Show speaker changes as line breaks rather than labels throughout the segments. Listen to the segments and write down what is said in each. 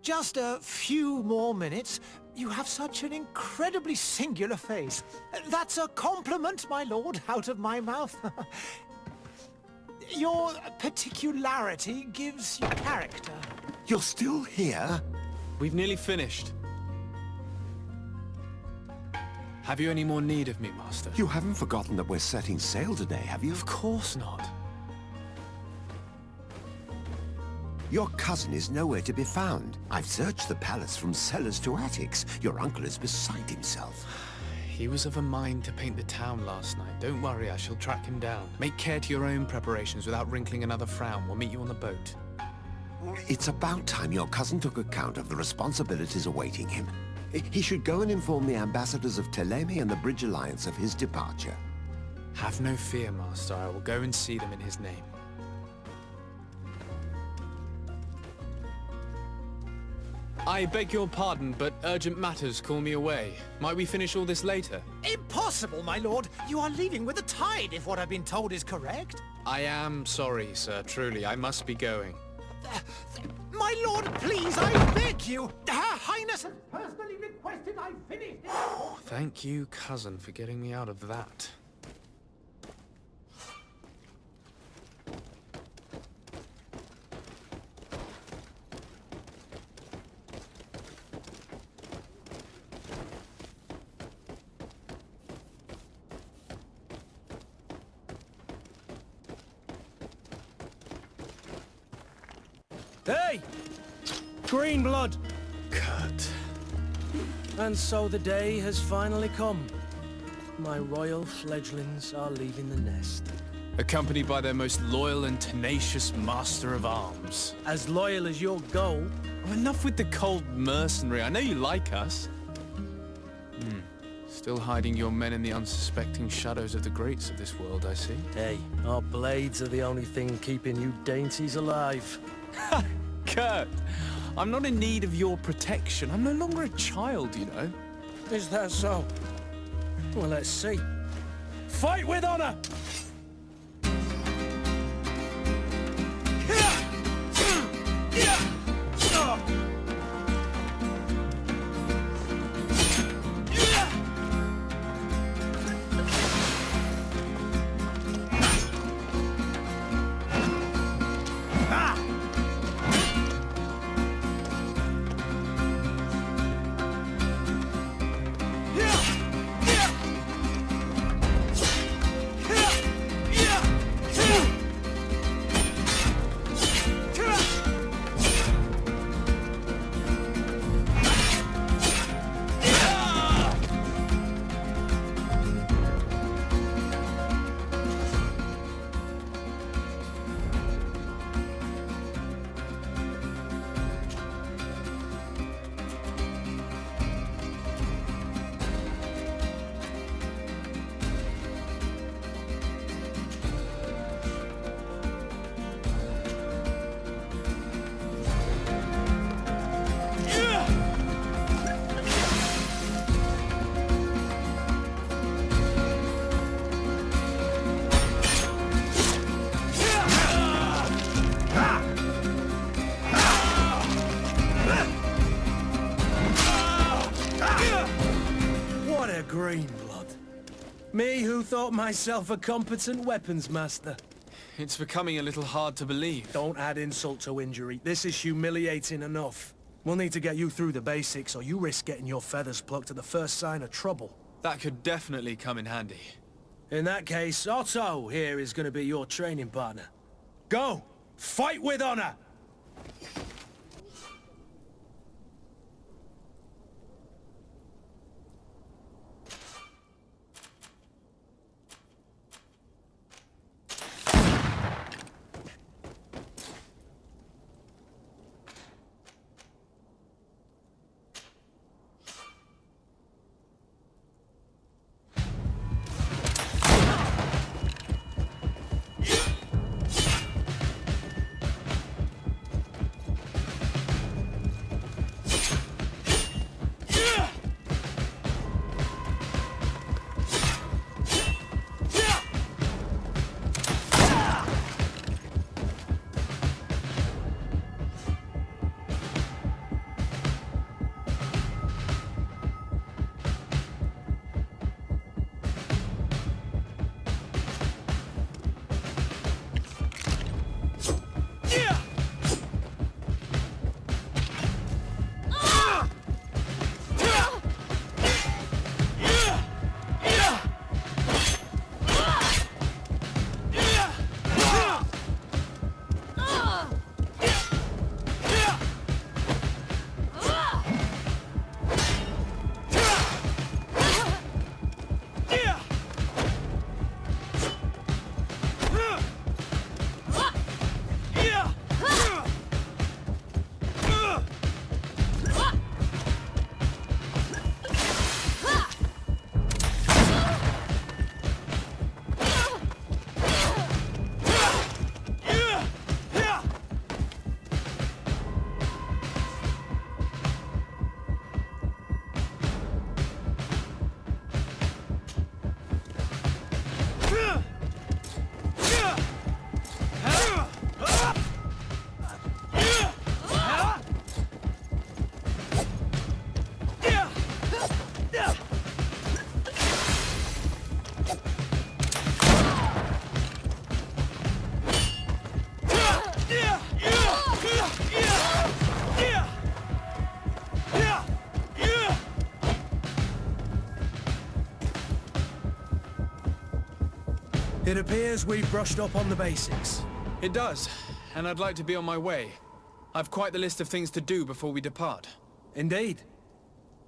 Just a few more minutes. You have such an incredibly singular face. That's a compliment, my lord, out of my mouth. Your particularity gives you character.
You're still here?
We've nearly finished. Have you any more need of me, Master?
You haven't forgotten that we're setting sail today, have you?
Of course not.
Your cousin is nowhere to be found. I've searched the palace from cellars to attics. Your uncle is beside himself.
He was of a mind to paint the town last night. Don't worry, I shall track him down. Make care to your own preparations without wrinkling another frown. We'll meet you on the boat.
It's about time your cousin took account of the responsibilities awaiting him. He should go and inform the ambassadors of Teleme and the Bridge Alliance of his departure.
Have no fear, Master. I will go and see them in his name. I beg your pardon, but urgent matters call me away. Might we finish all this later?
Impossible, my lord. You are leaving with the tide, if what I've been told is correct.
I am sorry, sir. Truly, I must be going.
My lord, please, I beg you. Her Highness has personally requested I finish it.
Thank you, cousin, for getting me out of that.
Hey! Green blood!
Kurt.
And so the day has finally come. My royal fledglings are leaving the nest.
Accompanied by their most loyal and tenacious master of arms.
As loyal as your goal.
Oh, enough with the cold mercenary. I know you like us. Still hiding your men in the unsuspecting shadows of the greats of this world, I see.
Hey, our blades are the only thing keeping you dainties alive.
Kurt, I'm not in need of your protection. I'm no longer a child, you know.
Is that so? Well, let's see. Fight with honor! Green blood. Me who thought myself a competent weapons master.
It's becoming a little hard to believe.
Don't add insult to injury. This is humiliating enough. We'll need to get you through the basics, or you risk getting your feathers plucked at the first sign of trouble.
That could definitely come in handy.
In that case, Otto here is going to be your training partner. Go! Fight with honor! It appears we've brushed up on the basics.
It does, and I'd like to be on my way. I've quite the list of things to do before we depart.
Indeed.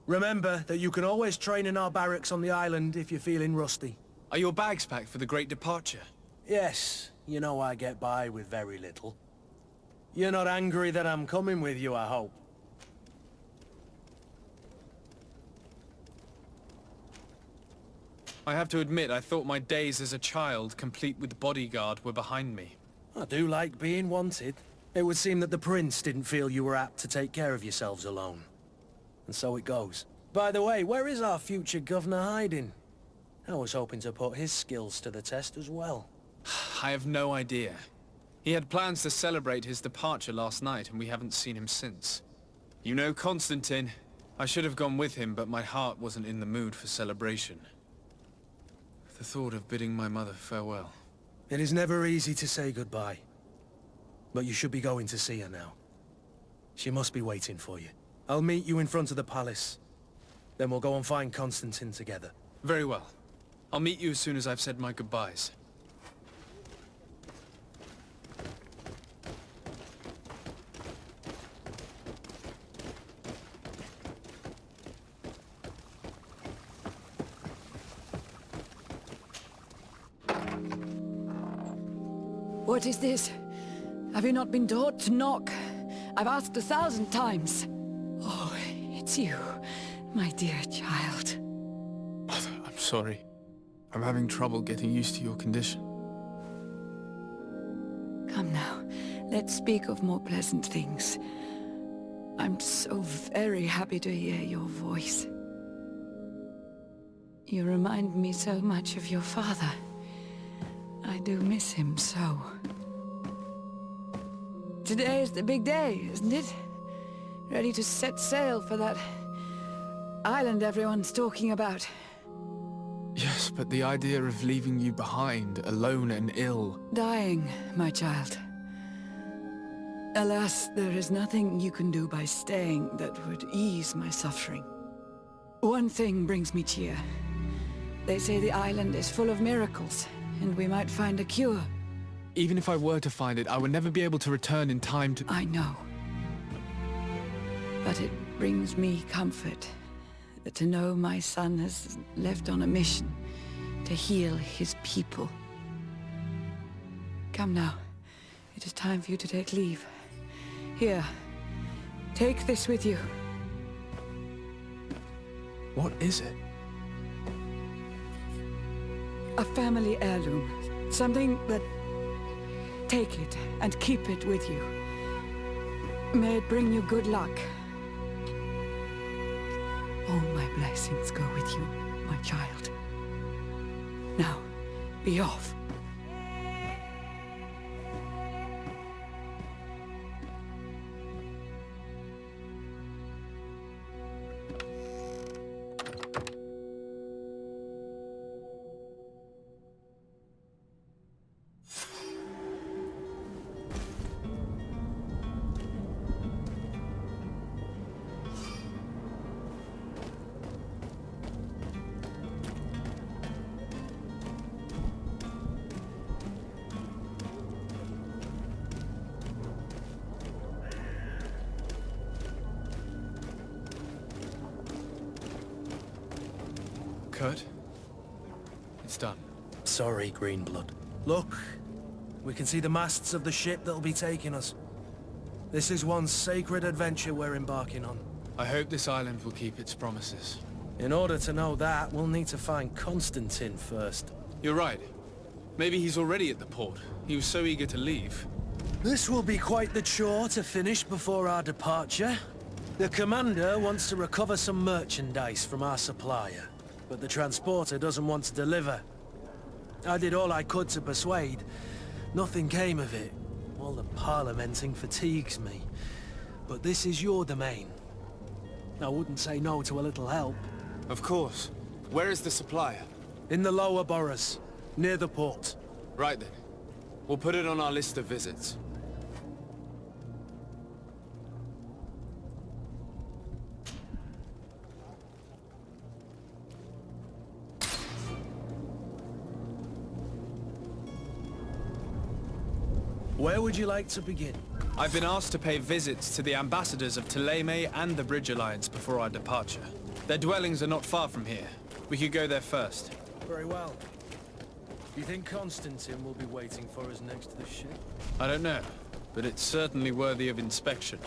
Remember that you can always train in our barracks on the island if you're feeling rusty.
Are your bags packed for the great departure?
Yes, you know I get by with very little. You're not angry that I'm coming with you, I hope.
I have to admit, I thought my days as a child, complete with bodyguard, were behind me.
I do like being wanted. It would seem that the prince didn't feel you were apt to take care of yourselves alone. And so it goes. By the way, where is our future governor hiding? I was hoping to put his skills to the test as well.
I have no idea. He had plans to celebrate his departure last night, and we haven't seen him since. You know Constantine. I should have gone with him, but my heart wasn't in the mood for celebration. The thought of bidding my mother farewell.
It is never easy to say goodbye. But you should be going to see her now. She must be waiting for you. I'll meet you in front of the palace. Then we'll go and find Constantine together.
Very well. I'll meet you as soon as I've said my goodbyes.
What is this? Have you not been taught to knock? I've asked 1,000 times. Oh, it's you, my dear child.
Mother, I'm sorry. I'm having trouble getting used to your condition.
Come now, let's speak of more pleasant things. I'm so very happy to hear your voice. You remind me so much of your father. I do miss him so. Today is the big day, isn't it? Ready to set sail for that island everyone's talking about.
Yes, but the idea of leaving you behind, alone and ill...
Dying, my child. Alas, there is nothing you can do by staying that would ease my suffering. One thing brings me cheer. They say the island is full of miracles, and we might find a cure.
Even if I were to find it, I would never be able to return in time to...
I know. But it brings me comfort to know my son has left on a mission to heal his people. Come now. It is time for you to take leave. Here, take this with you.
What is it?
A family heirloom. Something that... Take it and keep it with you. May it bring you good luck. All my blessings go with you, my child. Now, be off.
Kurt? It's done.
Sorry, Greenblood. Look, we can see the masts of the ship that'll be taking us. This is one sacred adventure we're embarking on.
I hope this island will keep its promises.
In order to know that, we'll need to find Constantine first.
You're right. Maybe he's already at the port. He was so eager to leave.
This will be quite the chore to finish before our departure. The commander wants to recover some merchandise from our supplier, but the transporter doesn't want to deliver. I did all I could to persuade. Nothing came of it. All the parliamenting fatigues me. But this is your domain. I wouldn't say no to a little help.
Of course. Where is the supplier?
In the lower boroughs, near the port.
Right then. We'll put it on our list of visits.
Where would you like to begin?
I've been asked to pay visits to the ambassadors of Thélème and the Bridge Alliance before our departure. Their dwellings are not far from here. We could go there first.
Very well. Do you think Constantine will be waiting for us next to the ship?
I don't know, but it's certainly worthy of inspection.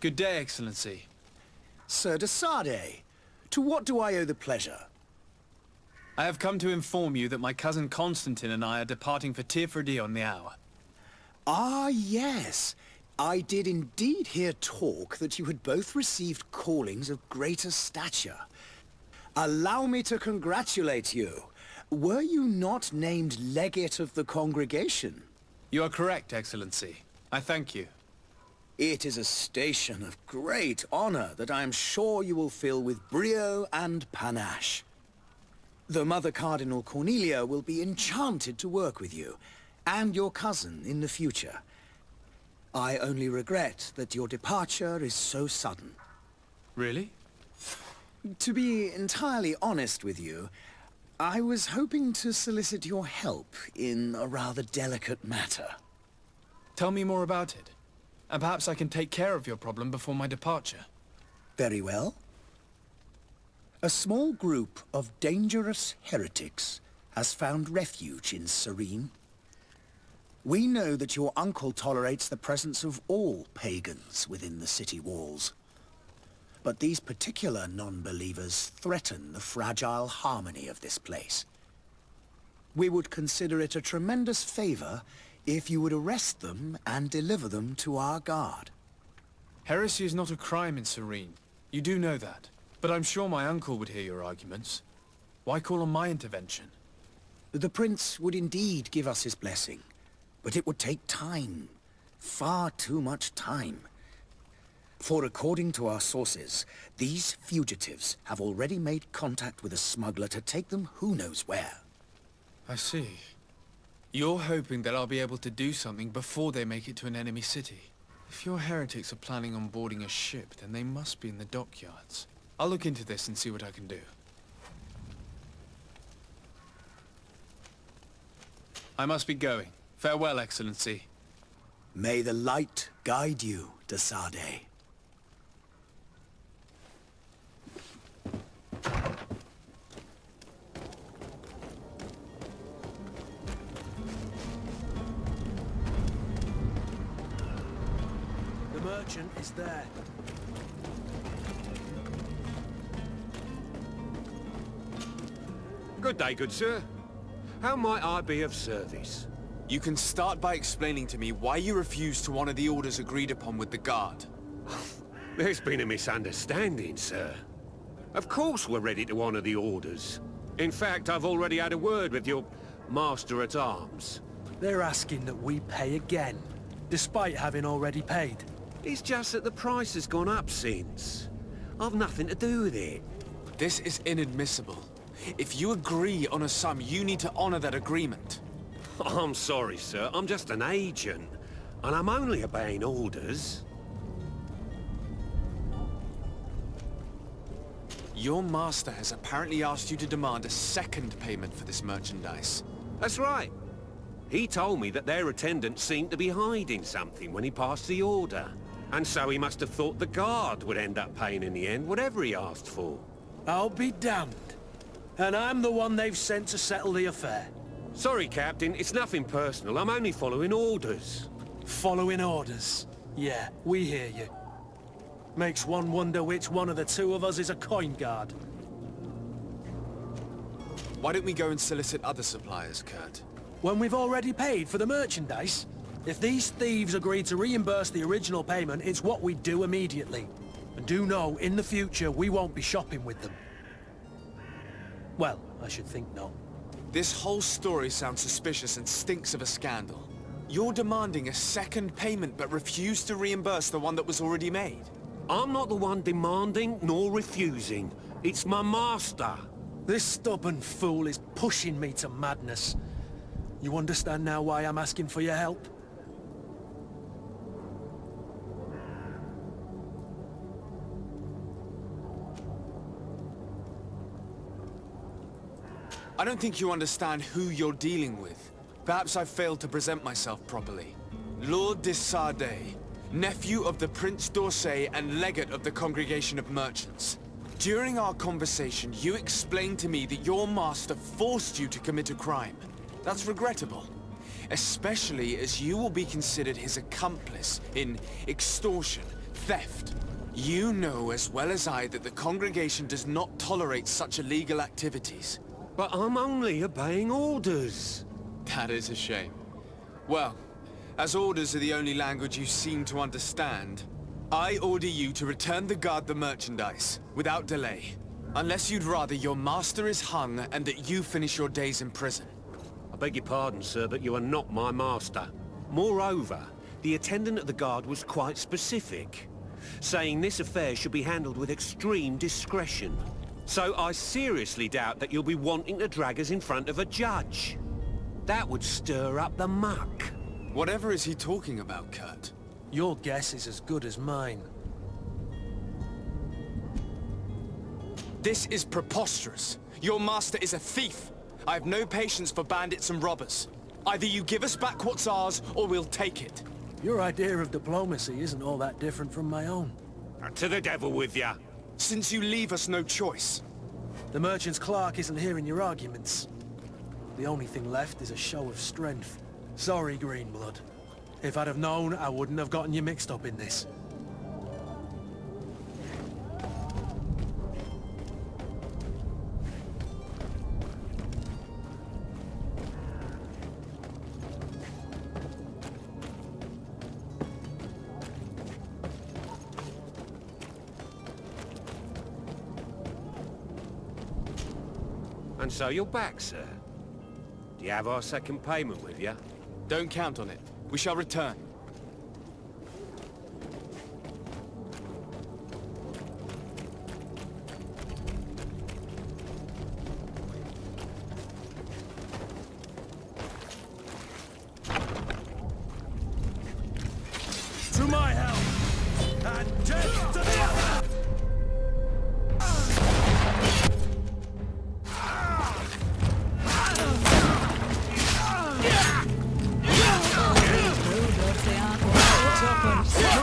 Good day, Excellency.
Sir de Sardet, to what do I owe the pleasure?
I have come to inform you that my cousin Constantine and I are departing for Tirfredi on the hour.
Ah, yes. I did indeed hear talk that you had both received callings of greater stature. Allow me to congratulate you. Were you not named legate of the congregation?
You are correct, Excellency. I thank you.
It is a station of great honor that I am sure you will fill with brio and panache. The Mother Cardinal Cornelia will be enchanted to work with you, and your cousin in the future. I only regret that your departure is so sudden.
Really?
To be entirely honest with you, I was hoping to solicit your help in a rather delicate matter.
Tell me more about it. And perhaps I can take care of your problem before my departure.
Very well. A small group of dangerous heretics has found refuge in Serene. We know that your uncle tolerates the presence of all pagans within the city walls. But these particular non-believers threaten the fragile harmony of this place. We would consider it a tremendous favor if you would arrest them and deliver them to our guard.
Heresy is not a crime in Serene. You do know that. But I'm sure my uncle would hear your arguments. Why call on my intervention?
The prince would indeed give us his blessing, but it would take time. Far too much time. For according to our sources, these fugitives have already made contact with a smuggler to take them who knows where.
I see. You're hoping that I'll be able to do something before they make it to an enemy city. If your heretics are planning on boarding a ship, then they must be in the dockyards. I'll look into this and see what I can do. I must be going. Farewell, Excellency.
May the light guide you, de Sardet.
The merchant is there.
Good day, good sir. How might I be of service?
You can start by explaining to me why you refused to honor the orders agreed upon with the guard.
There's been a misunderstanding, sir. Of course we're ready to honor the orders. In fact, I've already had a word with your master-at-arms.
They're asking that we pay again, despite having already paid.
It's just that the price has gone up since. I've nothing to do with it.
This is inadmissible. If you agree on a sum, you need to honor that agreement.
I'm sorry, sir. I'm just an agent. And I'm only obeying orders.
Your master has apparently asked you to demand a second payment for this merchandise.
That's right. He told me that their attendant seemed to be hiding something when he passed the order. And so he must have thought the guard would end up paying in the end, whatever he asked for.
I'll be damned. And I'm the one they've sent to settle the affair.
Sorry, Captain. It's nothing personal. I'm only following orders.
Following orders. Yeah, we hear you. Makes one wonder which one of the two of us is a coin guard.
Why don't we go and solicit other suppliers, Kurt?
When we've already paid for the merchandise? If these thieves agree to reimburse the original payment, it's what we do immediately. And do know, in the future, we won't be shopping with them. Well, I should think not.
This whole story sounds suspicious and stinks of a scandal. You're demanding a second payment but refuse to reimburse the one that was already made.
I'm not the one demanding nor refusing. It's my master.
This stubborn fool is pushing me to madness. You understand now why I'm asking for your help?
I don't think you understand who you're dealing with. Perhaps I failed to present myself properly. Lord de Sardet, nephew of the Prince d'Orsay and legate of the Congregation of Merchants. During our conversation, you explained to me that your master forced you to commit a crime. That's regrettable, especially as you will be considered his accomplice in extortion, theft. You know as well as I that the Congregation does not tolerate such illegal activities.
But I'm only obeying orders.
That is a shame. Well, as orders are the only language you seem to understand, I order you to return the guard the merchandise, without delay. Unless you'd rather your master is hung and that you finish your days in prison.
I beg your pardon, sir, but you are not my master. Moreover, the attendant at the guard was quite specific, saying this affair should be handled with extreme discretion. So I seriously doubt that you'll be wanting to drag us in front of a judge. That would stir up the muck.
Whatever is he talking about, Kurt?
Your guess is as good as mine.
This is preposterous. Your master is a thief. I have no patience for bandits and robbers. Either you give us back what's ours, or we'll take it.
Your idea of diplomacy isn't all that different from my own.
To the devil with ya.
Since you leave us no choice.
The merchant's clerk isn't hearing your arguments. The only thing left is a show of strength. Sorry, Greenblood. If I'd have known, I wouldn't have gotten you mixed up in this.
And so you're back, sir. Do you have our second payment with you?
Don't count on it. We shall return.
To my help! And death to the other!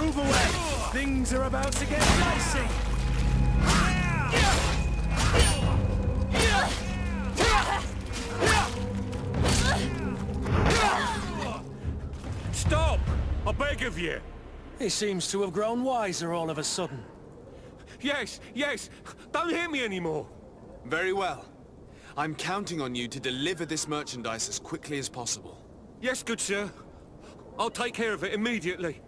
Move away! Things are about to get dicey!
Stop! I beg of you!
He seems to have grown wiser all of a sudden.
Yes, yes! Don't hit me anymore!
Very well. I'm counting on you to deliver this merchandise as quickly as possible.
Yes, good sir. I'll take care of it immediately.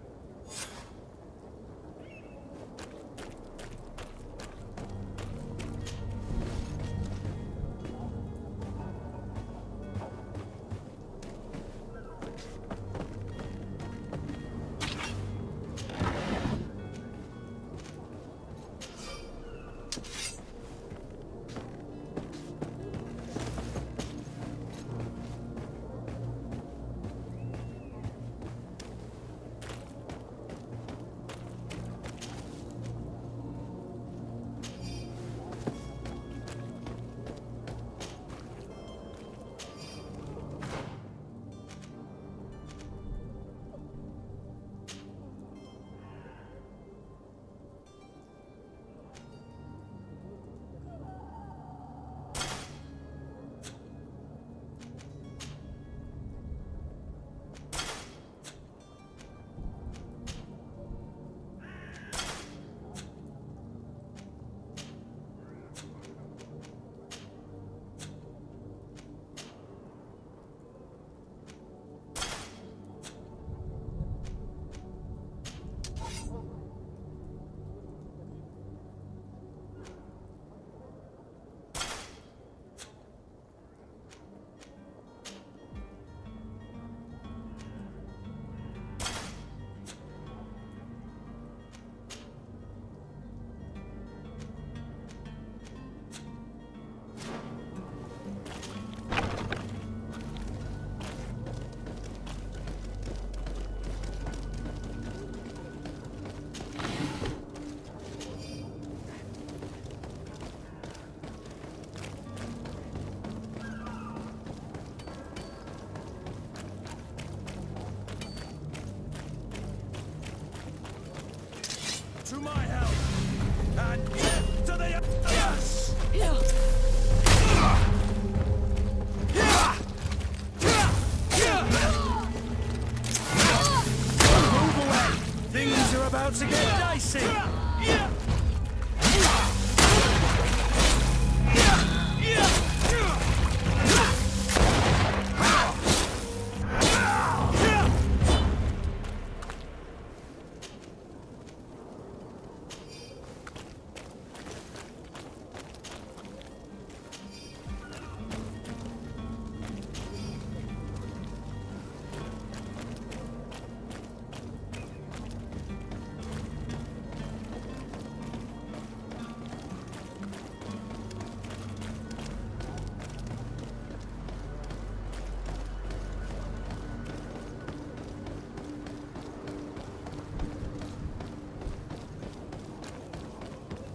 to my help! And death to the yes! Move away! Things are about to get dicey!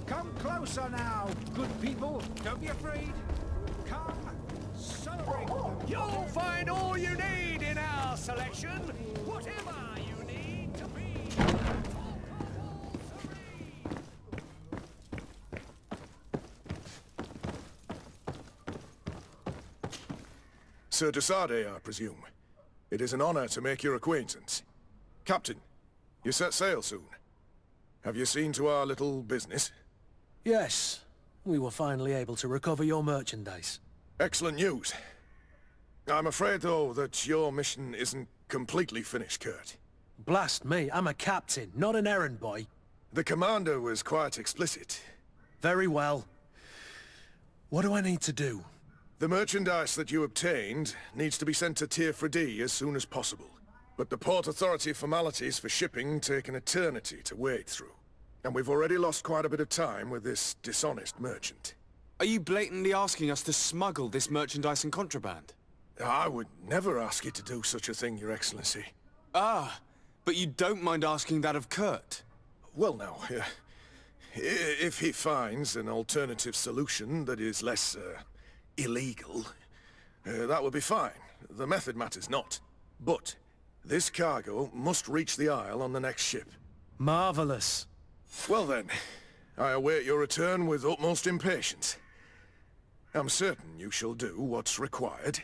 Come closer now, good people. Don't be afraid. Come, celebrate.
You'll find all you need in our selection. Whatever you need to be.
Sir Desade, I presume. It is an honor to make your acquaintance. Captain, you set sail soon. Have you seen to our little business?
Yes, we were finally able to recover your merchandise.
Excellent news. I'm afraid, though, that your mission isn't completely finished, Kurt.
Blast me, I'm a captain, not an errand boy.
The commander was quite explicit.
Very well. What do I need to do?
The merchandise that you obtained needs to be sent to Tier 4D as soon as possible. But the Port Authority formalities for shipping take an eternity to wade through. And we've already lost quite a bit of time with this dishonest merchant.
Are you blatantly asking us to smuggle this merchandise and contraband?
I would never ask you to do such a thing, Your Excellency.
Ah, but you don't mind asking that of Kurt?
Well now, if he finds an alternative solution that is less, illegal, that would be fine. The method matters not. But this cargo must reach the Isle on the next ship.
Marvelous.
Well then, I await your return with utmost impatience. I'm certain you shall do what's required.